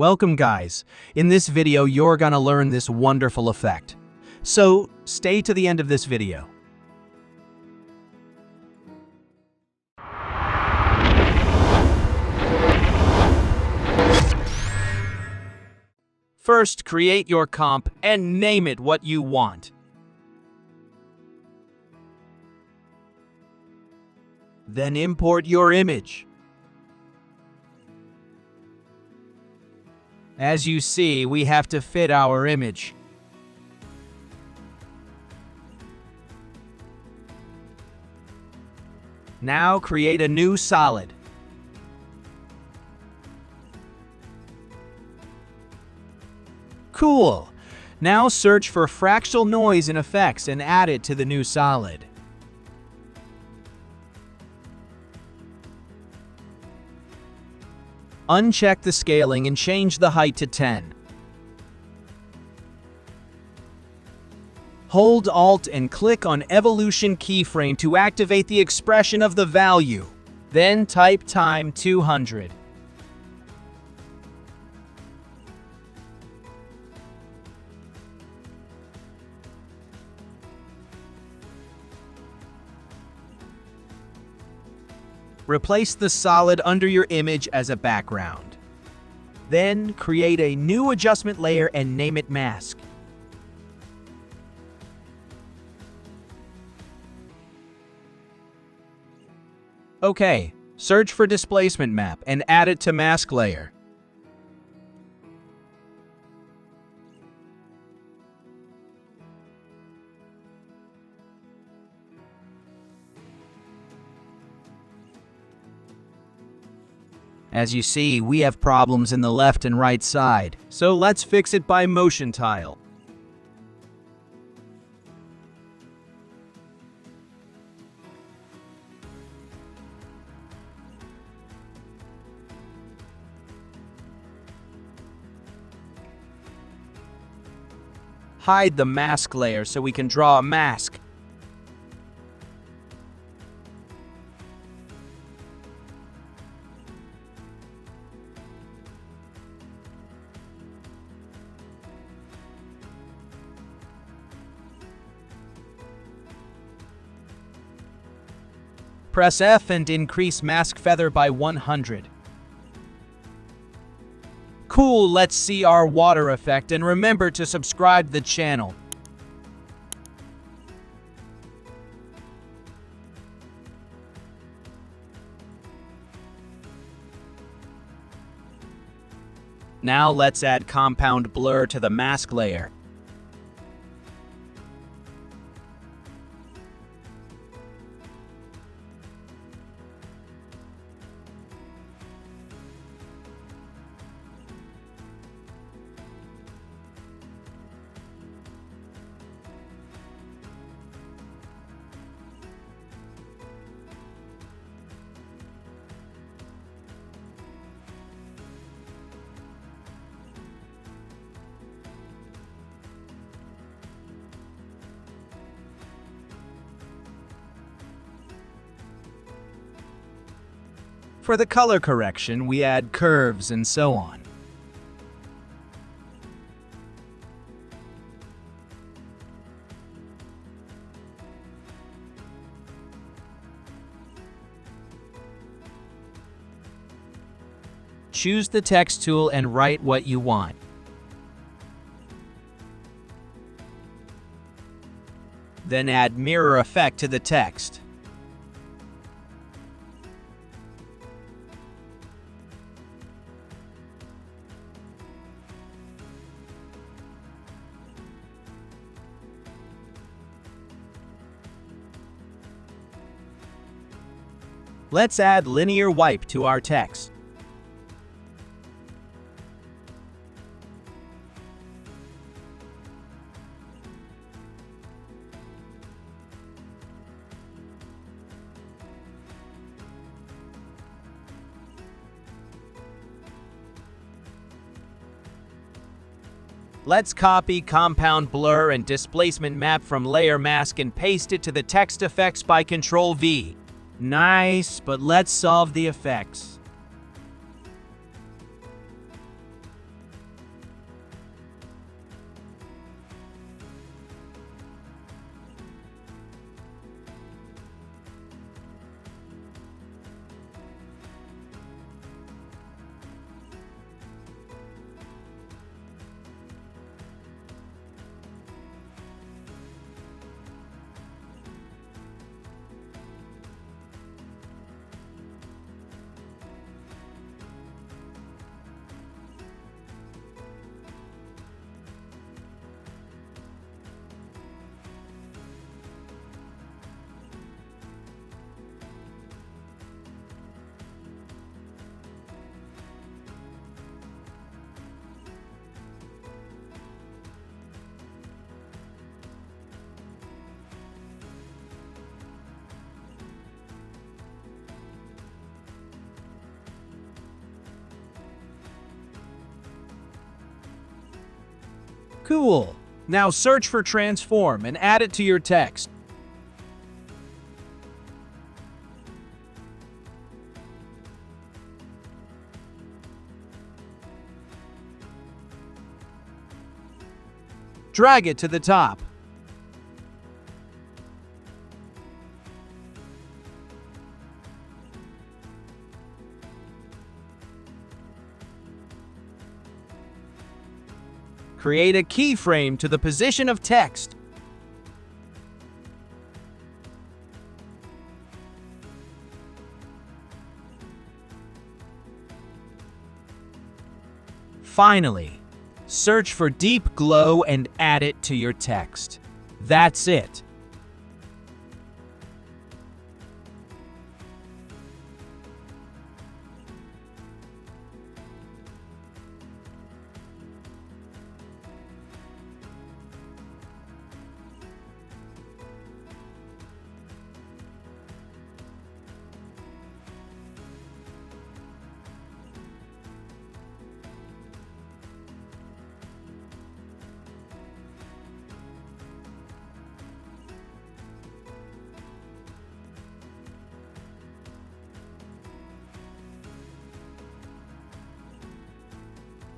Welcome guys. In this video you're gonna learn this wonderful effect. So stay to the end of this video. First, create your comp and name it what you want. Then import your image. As you see, we have to fit our image. Now create a new solid. Cool! Now search for fractal noise and effects and add it to the new solid. Uncheck the scaling and change the height to 10. Hold Alt and click on Evolution keyframe to activate the expression of the value. Then type time 200. Replace the solid under your image as a background. Then create a new adjustment layer and name it Mask. Okay, search for displacement map and add it to mask layer. As you see, we have problems in the left and right side, so let's fix it by motion tile. Hide the mask layer so we can draw a mask. Press F and increase mask feather by 100. Cool, let's see our water effect and remember to subscribe the channel. Now let's add compound blur to the mask layer. For the color correction, we add curves and so on. Choose the text tool and write what you want. Then add mirror effect to the text. Let's add linear wipe to our text. Let's copy compound blur and displacement map from layer mask and paste it to the text effects by Ctrl V. Nice, but let's solve the effects. Cool. Now search for transform and add it to your text. Drag it to the top. Create a keyframe to the position of text. Finally, search for deep glow and add it to your text. That's it.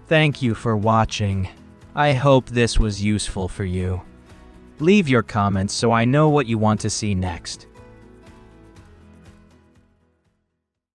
Thank you for watching. I hope this was useful for you. Leave your comments so I know what you want to see next.